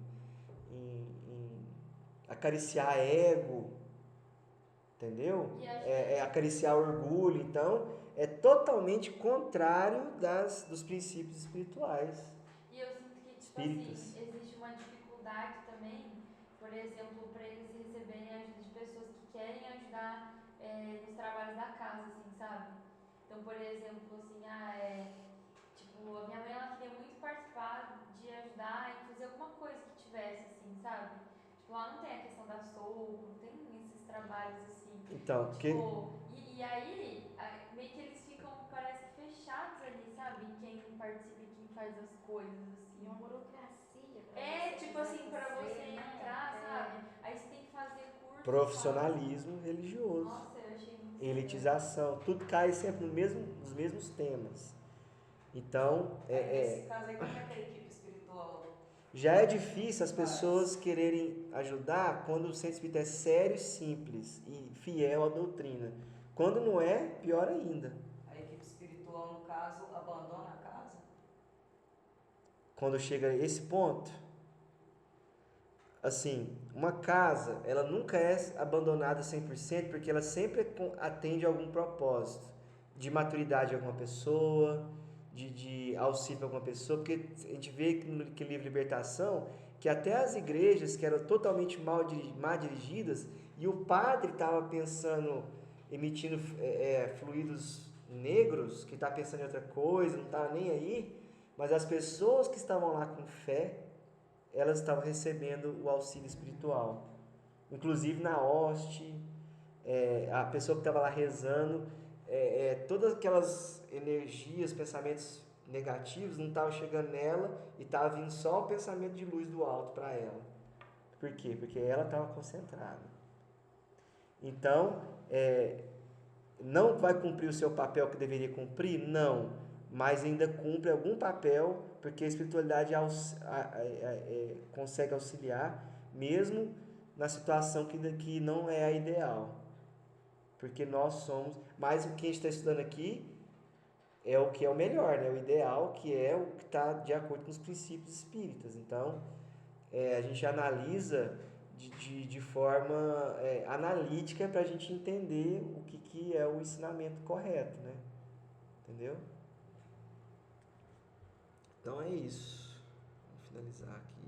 acariciar ego, entendeu? Acariciar orgulho. Então, é totalmente contrário dos princípios espirituais. E eu sinto que, tipo Espíritas. assim, existe uma dificuldade também, por exemplo, para eles receberem ajuda de pessoas que querem ajudar nos trabalhos da casa, assim, sabe? Então, por exemplo, assim, tipo, a minha mãe, ela queria muito participar de ajudar em fazer alguma coisa que tivesse, assim, sabe? Tipo, lá não tem a questão da sopa, não tem esses trabalhos, assim. Então, Tipo, e aí, meio que eles ficam, parece que fechados ali, sabe? Em quem participa e quem faz as coisas, assim. E uma burocracia pra você Tipo quiser assim, pra fazer, você né? entrar, sabe? Aí você tem que fazer curso e tal. profissionalismo religioso, Nossa, eu achei muito elitização, tudo cai sempre nos mesmos temas. Então, Nesse caso aí, como é que a equipe espiritual já é difícil as faz? pessoas quererem ajudar quando o centro espírita é sério, simples e fiel à doutrina. Quando não é, pior ainda. A equipe espiritual, no caso, abandona a casa? Quando chega a esse ponto, assim, uma casa, ela nunca é abandonada 100% porque ela sempre atende a algum propósito, de maturidade de alguma pessoa, de auxílio para alguma pessoa, porque a gente vê que no livro Libertação, que até as igrejas que eram totalmente mal dirigidas, e o padre estava pensando, emitindo fluidos negros, que está pensando em outra coisa, não estava nem aí, mas as pessoas que estavam lá com fé, elas estavam recebendo o auxílio espiritual. Inclusive na hoste, a pessoa que estava lá rezando, todas aquelas energias, pensamentos negativos não estavam chegando nela e estava vindo só o pensamento de luz do alto para ela. Por quê? Porque ela estava concentrada. Então, não vai cumprir o seu papel que deveria cumprir? Não, mas ainda cumpre algum papel, porque a espiritualidade consegue auxiliar, mesmo na situação que não é a ideal. Porque nós somos, mas o que a gente está estudando aqui é o que é o melhor, né? O ideal, que é o que está de acordo com os princípios espíritas. Então, a gente analisa de forma analítica para a gente entender o que é o ensinamento correto, né? Entendeu? Então é isso. Vou finalizar aqui.